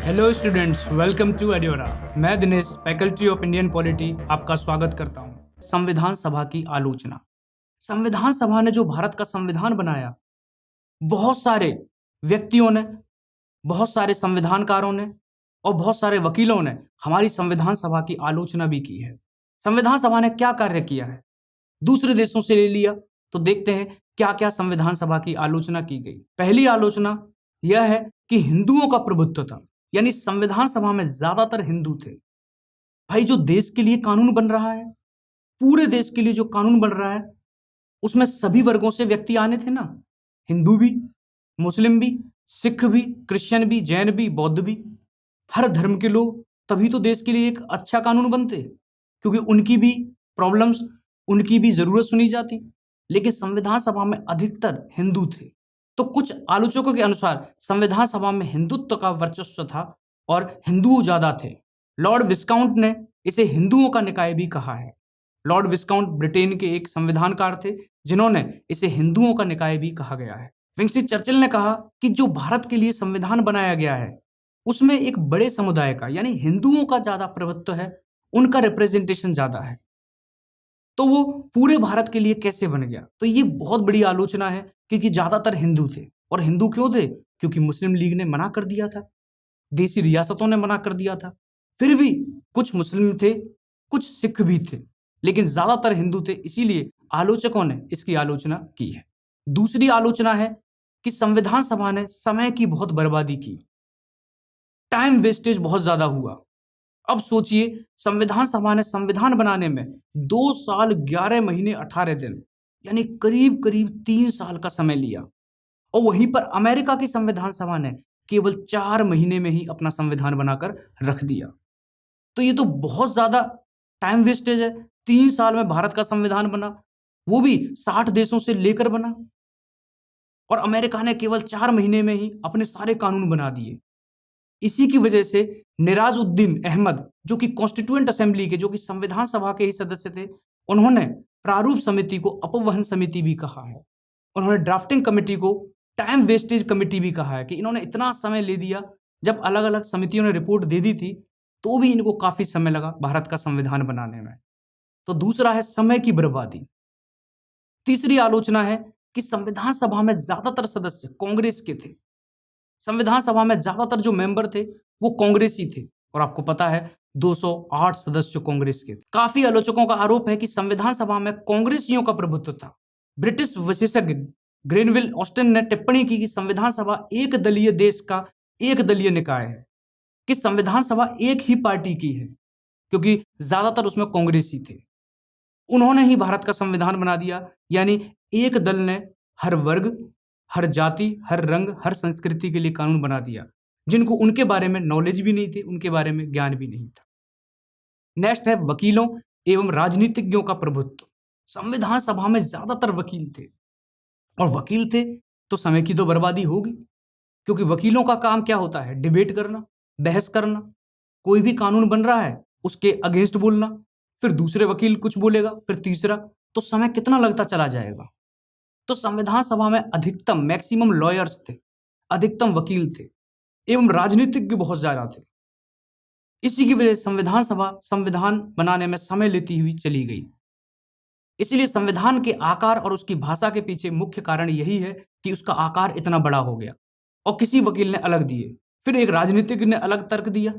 Hello students, welcome to एडियोरा। मैं Dinesh, faculty of Indian polity, आपका स्वागत करता हूं। संविधान सभा की आलोचना। संविधान सभा ने जो भारत का संविधान बनाया, बहुत सारे व्यक्तियों ने, बहुत सारे संविधानकारों ने और बहुत सारे वकीलों ने हमारी संविधान सभा की आलोचना भी की है। संविधान सभा ने क्या कार्य किया है, दूसरे देशों से ले लिया तो देखते हैं क्या क्या संविधान सभा की आलोचना की गई। पहली आलोचना यह है कि हिंदुओं का प्रभुत्व था, यानी संविधान सभा में ज्यादातर हिंदू थे। भाई, जो देश के लिए कानून बन रहा है, पूरे देश के लिए जो कानून बन रहा है, उसमें सभी वर्गों से व्यक्ति आने थे ना। हिंदू भी, मुस्लिम भी, सिख भी, क्रिश्चियन भी, जैन भी, बौद्ध भी, हर धर्म के लोग। तभी तो देश के लिए एक अच्छा कानून बनते, क्योंकि उनकी भी प्रॉब्लम्स, उनकी भी जरूरत सुनी जाती। लेकिन संविधान सभा में अधिकतर हिंदू थे, तो कुछ आलोचकों के अनुसार संविधान सभा में हिंदुत्व का वर्चस्व था और हिंदू ज्यादा थे। लॉर्ड विस्काउंट ने इसे हिंदुओं का निकाय भी कहा है। लॉर्ड विस्काउंट ब्रिटेन के एक संविधानकार थे, जिन्होंने इसे हिंदुओं का निकाय भी कहा गया है। विंस्टन चर्चिल ने कहा कि जो भारत के लिए संविधान बनाया गया है, उसमें एक बड़े समुदाय का, यानी हिंदुओं का ज्यादा प्रभुत्व है, उनका रिप्रेजेंटेशन ज्यादा है। तो वो पूरे भारत के लिए कैसे बन गया? तो ये बहुत बड़ी आलोचना है, क्योंकि ज्यादातर हिंदू थे। और हिंदू क्यों थे? क्योंकि मुस्लिम लीग ने मना कर दिया था, देसी रियासतों ने मना कर दिया था। फिर भी कुछ मुस्लिम थे, कुछ सिख भी थे, लेकिन ज्यादातर हिंदू थे, इसीलिए आलोचकों ने इसकी आलोचना की है। दूसरी आलोचना है कि संविधान सभा ने समय की बहुत बर्बादी की, टाइम वेस्टेज बहुत ज्यादा हुआ। अब सोचिए, संविधान सभा ने संविधान बनाने में 2 साल 11 महीने 18 दिन, यानी करीब करीब 3 साल का समय लिया। और वहीं पर अमेरिका की संविधान सभा ने केवल 4 महीने में ही अपना संविधान बनाकर रख दिया। तो ये तो बहुत ज्यादा टाइम वेस्टेज है। 3 साल में भारत का संविधान बना, वो भी 60 देशों से लेकर बना, और अमेरिका ने केवल 4 महीने में ही अपने सारे कानून बना दिए। इसी की वजह से निराजुद्दीन अहमद, जो कि कॉन्स्टिट्यूएंट असेंबली के, जो कि संविधान सभा के ही सदस्य थे, उन्होंने प्रारूप समिति को अपवहन समिति भी कहा है। उन्होंने ड्राफ्टिंग कमेटी को टाइम वेस्टेज कमेटी भी कहा है कि इन्होंने इतना समय ले दिया। जब अलग अलग समितियों ने रिपोर्ट दे दी थी, तो भी इनको काफी समय लगा भारत का संविधान बनाने में। तो दूसरा है समय की बर्बादी। तीसरी आलोचना है कि संविधान सभा में ज्यादातर सदस्य कांग्रेस के थे। संविधान सभा में ज्यादातर जो मेंबर थे वो कांग्रेसी थे, और आपको पता है 208 सदस्य कांग्रेस के थे। काफी आलोचकों का आरोप है कि संविधान सभा में कांग्रेसियों का प्रभुत्व था। ब्रिटिश विशेषज्ञ ग्रेनविल ऑस्टिन ने टिप्पणी की कि संविधान सभा एक दलीय देश का एक दलीय निकाय है, कि संविधान सभा एक ही पार्टी की है, क्योंकि ज्यादातर उसमें कांग्रेसी थे। उन्होंने ही भारत का संविधान बना दिया, यानी एक दल ने हर वर्ग, हर जाति, हर रंग, हर संस्कृति के लिए कानून बना दिया, जिनको उनके बारे में नॉलेज भी नहीं थी, उनके बारे में ज्ञान भी नहीं था। नेक्स्ट है वकीलों एवं राजनीतिज्ञों का प्रभुत्व। संविधान सभा में ज्यादातर वकील थे, और वकील थे तो समय की तो बर्बादी होगी, क्योंकि वकीलों का काम क्या होता है? डिबेट करना, बहस करना। कोई भी कानून बन रहा है, उसके अगेंस्ट बोलना, फिर दूसरे वकील कुछ बोलेगा, फिर तीसरा, तो समय कितना लगता चला जाएगा। तो संविधान सभा में अधिकतम मैक्सिमम लॉयर्स थे, अधिकतम वकील थे, एवं राजनीतिज्ञ बहुत ज्यादा थे। इसी की वजह से संविधान सभा संविधान बनाने में समय लेती हुई चली गई। इसलिए संविधान के आकार और उसकी भाषा के पीछे मुख्य कारण यही है कि उसका आकार इतना बड़ा हो गया, और किसी वकील ने अलग दिए, फिर एक राजनीतिज्ञ ने अलग तर्क दिया,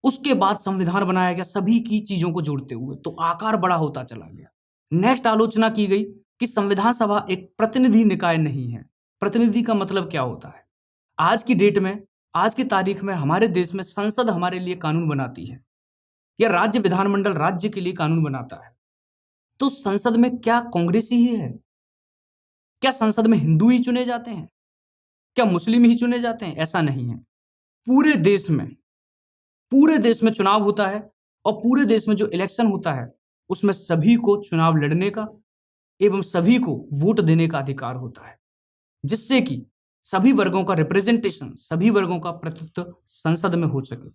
उसके बाद संविधान बनाया गया सभी की चीजों को जोड़ते हुए, तो आकार बड़ा होता चला गया। नेक्स्ट आलोचना की गई कि संविधान सभा एक प्रतिनिधि निकाय नहीं है। प्रतिनिधि का मतलब क्या होता है? आज की डेट में, आज की तारीख में हमारे देश में संसद हमारे लिए कानून बनाती है, या राज्य विधानमंडल राज्य के लिए कानून बनाता है। तो संसद में क्या कांग्रेसी ही है? क्या संसद में हिंदू ही चुने जाते हैं? क्या मुस्लिम ही चुने जाते हैं? ऐसा नहीं है। पूरे देश में चुनाव होता है, और पूरे देश में जो इलेक्शन होता है, उसमें सभी को चुनाव लड़ने का एवं सभी को वोट देने का अधिकार होता है, जिससे कि सभी वर्गों का रिप्रेजेंटेशन, सभी वर्गों का प्रतिनिधित्व संसद में हो सके।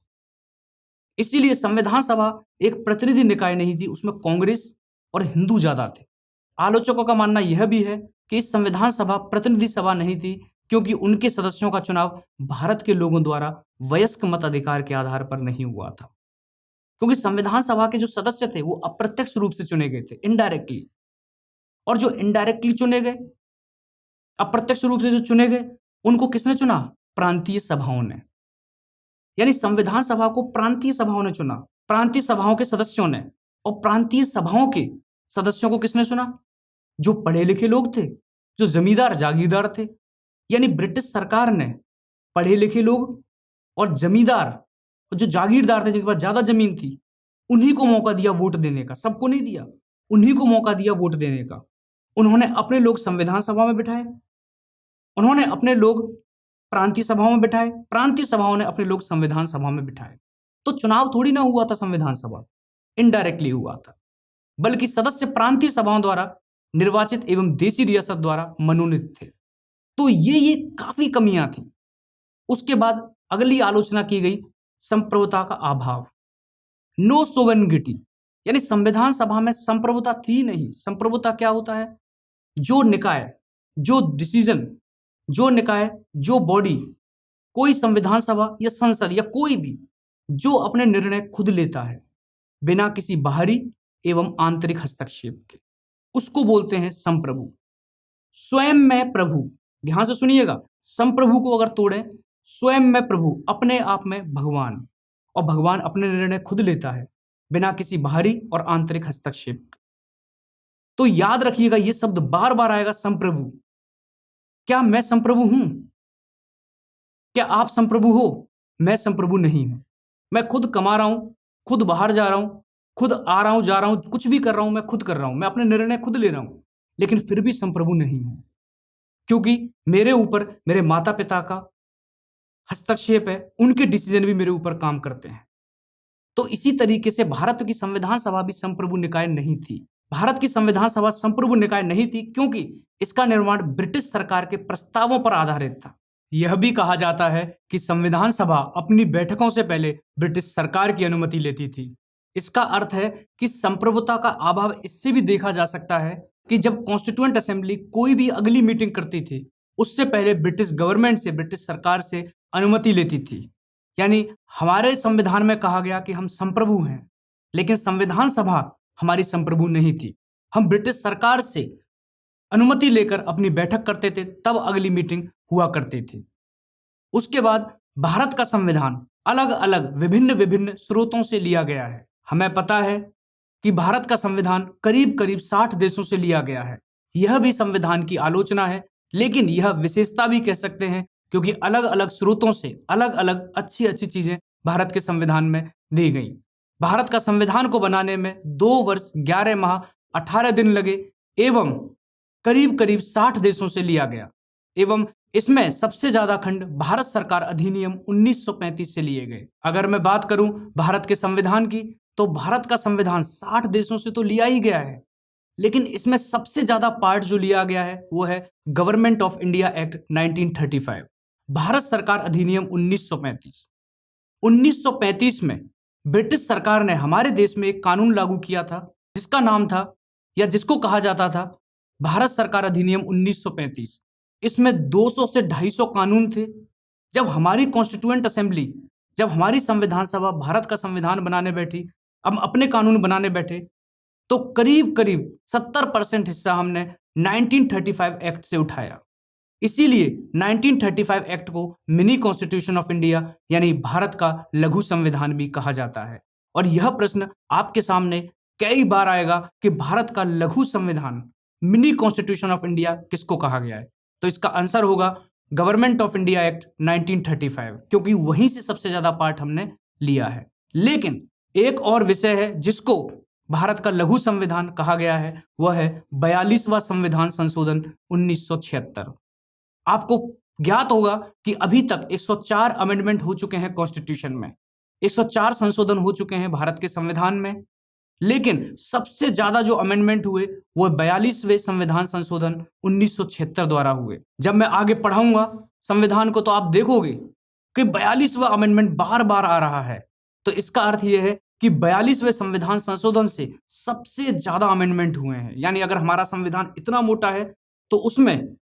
इसीलिए संविधान सभा एक प्रतिनिधि निकाय नहीं थी, उसमें कांग्रेस और हिंदू ज्यादा थे। आलोचकों का मानना यह भी है कि इस संविधान सभा प्रतिनिधि सभा नहीं थी, क्योंकि उनके सदस्यों का चुनाव भारत के लोगों द्वारा वयस्क मताधिकार के आधार पर नहीं हुआ था, क्योंकि संविधान सभा के जो सदस्य थे वो अप्रत्यक्ष रूप से चुने गए थे, इनडायरेक्टली। और जो इनडायरेक्टली चुने गए, अप्रत्यक्ष रूप से जो चुने गए, उनको किसने चुना? प्रांतीय सभाओं ने। यानी संविधान सभा को प्रांतीय सभाओं ने चुना, प्रांतीय सभाओं के सदस्यों ने। और प्रांतीय सभाओं के सदस्यों को किसने चुना? जो पढ़े लिखे लोग थे, जो जमींदार जागीरदार थे। यानी ब्रिटिश सरकार ने पढ़े लिखे लोग और जमींदार और जो जागीरदार थे, जिनके पास ज्यादा जमीन थी, उन्हीं को मौका दिया वोट देने का। सबको नहीं दिया, उन्हीं को मौका दिया वोट देने का। उन्होंने अपने लोग संविधान सभा में बिठाए, उन्होंने अपने लोग प्रांतीय सभाओं में बिठाए, प्रांतीय सभाओं ने अपने लोग संविधान सभा में बिठाए। तो चुनाव थोड़ी ना हुआ था संविधान सभा, इनडायरेक्टली हुआ था, बल्कि सदस्य प्रांतीय सभाओं द्वारा निर्वाचित एवं देशी रियासत द्वारा मनोनीत थे। तो ये काफी कमियां थी। उसके बाद अगली आलोचना की गई संप्रभुता का अभाव, नो सोवेरेनिटी, यानी संविधान सभा में संप्रभुता थी नहीं। संप्रभुता क्या होता है? जो निकाय, जो डिसीजन, जो निकाय, जो बॉडी, कोई संविधान सभा या संसद या कोई भी जो अपने निर्णय खुद लेता है बिना किसी बाहरी एवं आंतरिक हस्तक्षेप के, उसको बोलते हैं संप्रभु। स्वयं में प्रभु, ध्यान से सुनिएगा, संप्रभु को अगर तोड़े, स्वयं में प्रभु, अपने आप में भगवान, और भगवान अपने निर्णय खुद लेता है बिना किसी बाहरी और आंतरिक हस्तक्षेप के। तो याद रखिएगा, यह शब्द बार बार आएगा, संप्रभु। क्या मैं संप्रभु हूं? क्या आप संप्रभु हो? मैं संप्रभु नहीं हूं। मैं खुद कमा रहा हूं, खुद बाहर जा रहा हूं, खुद आ रहा हूं, जा रहा हूं, कुछ भी कर रहा हूं, मैं खुद कर रहा हूं, मैं अपने निर्णय खुद ले रहा हूं, लेकिन फिर भी संप्रभु नहीं हूं, क्योंकि मेरे ऊपर मेरे माता पिता का हस्तक्षेप है, उनके डिसीजन भी मेरे ऊपर काम करते हैं। तो इसी तरीके से भारत की संविधान सभा भी संप्रभु निकाय नहीं थी। भारत की संविधान सभा संप्रभु निकाय नहीं थी क्योंकि इसका निर्माण ब्रिटिश सरकार के प्रस्तावों पर आधारित था। यह भी कहा जाता है कि संविधान सभा अपनी बैठकों से पहले ब्रिटिश सरकार की अनुमति लेती थी। इसका अर्थ है कि संप्रभुता का अभाव इससे भी देखा जा सकता है कि जब कॉन्स्टिट्यूएंट असेंबली कोई भी अगली मीटिंग करती थी, उससे पहले ब्रिटिश गवर्नमेंट से, ब्रिटिश सरकार से अनुमति लेती थी। यानी हमारे संविधान में कहा गया कि हम संप्रभु हैं, लेकिन संविधान सभा हमारी संप्रभु नहीं थी। हम ब्रिटिश सरकार से अनुमति लेकर अपनी बैठक करते थे, तब अगली मीटिंग हुआ करती थी। उसके बाद भारत का संविधान अलग अलग विभिन्न विभिन्न स्रोतों से लिया गया है। हमें पता है कि भारत का संविधान करीब करीब 60 देशों से लिया गया है। यह भी संविधान की आलोचना है, लेकिन यह विशेषता भी कह सकते हैं, क्योंकि अलग अलग स्रोतों से अलग अलग अच्छी अच्छी चीजें भारत के संविधान में दी गई। भारत का संविधान को बनाने में 2 वर्ष 11 माह 18 दिन लगे एवं करीब करीब 60 देशों से लिया गया। एवं इसमें सबसे ज्यादा खंड भारत सरकार अधिनियम 1935 से लिए गए। अगर मैं बात करूं भारत के संविधान की, तो भारत का संविधान 60 देशों से तो लिया ही गया है, लेकिन इसमें सबसे ज्यादा पार्ट जो लिया गया है वो है government of India act 1935, Bharat सरकार अधिनियम 1935। 1935 में ब्रिटिश सरकार ने हमारे देश में एक कानून लागू किया था, जिसका नाम था या जिसको कहा जाता था भारत सरकार अधिनियम 1935। इसमें 200 से 250 कानून थे। जब हमारी कॉन्स्टिट्यूएंट असेंबली, जब हमारी संविधान सभा भारत का संविधान बनाने बैठी, अब अपने कानून बनाने बैठे, तो करीब करीब 70% हिस्सा हमने 1935 एक्ट से उठाया। इसीलिए 1935 एक्ट को मिनी कॉन्स्टिट्यूशन ऑफ इंडिया यानी भारत का लघु संविधान भी कहा जाता है। और यह प्रश्न आपके सामने कई बार आएगा कि भारत का लघु संविधान मिनी कॉन्स्टिट्यूशन ऑफ इंडिया किसको कहा गया है? तो इसका आंसर होगा गवर्नमेंट ऑफ इंडिया एक्ट 1935, क्योंकि वहीं से सबसे ज्यादा पार्ट हमने लिया है। लेकिन एक और विषय है जिसको भारत का लघु संविधान कहा गया है, वह है 42वां संविधान संशोधन 1976। आपको ज्ञात होगा कि अभी तक 104 अमेंडमेंट हो चुके हैं कॉन्स्टिट्यूशन में, 104 संशोधन हो चुके हैं भारत के संविधान में, लेकिन सबसे ज्यादा जो अमेंडमेंट हुए वो 42वें संविधान संशोधन 1976 द्वारा हुए। जब मैं आगे पढ़ाऊंगा संविधान को तो आप देखोगे कि 42वां अमेंडमेंट बार बार आ रहा है। तो इसका अर्थ यह है कि 42वें संविधान संशोधन से सबसे ज्यादा अमेंडमेंट हुए हैं। यानी अगर हमारा संविधान इतना मोटा है तो उसमें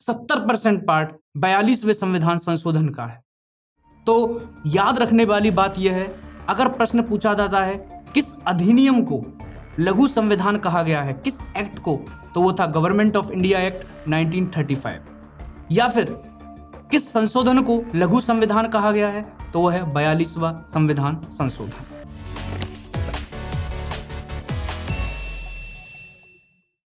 70% पार्ट 42वें संविधान संशोधन का है। तो याद रखने वाली बात यह है, अगर प्रश्न पूछा जाता है किस अधिनियम को लघु संविधान कहा गया है, किस एक्ट को, तो वो था गवर्नमेंट ऑफ इंडिया एक्ट 1935। या फिर किस संशोधन को लघु संविधान कहा गया है, तो वह है 42वां संविधान संशोधन।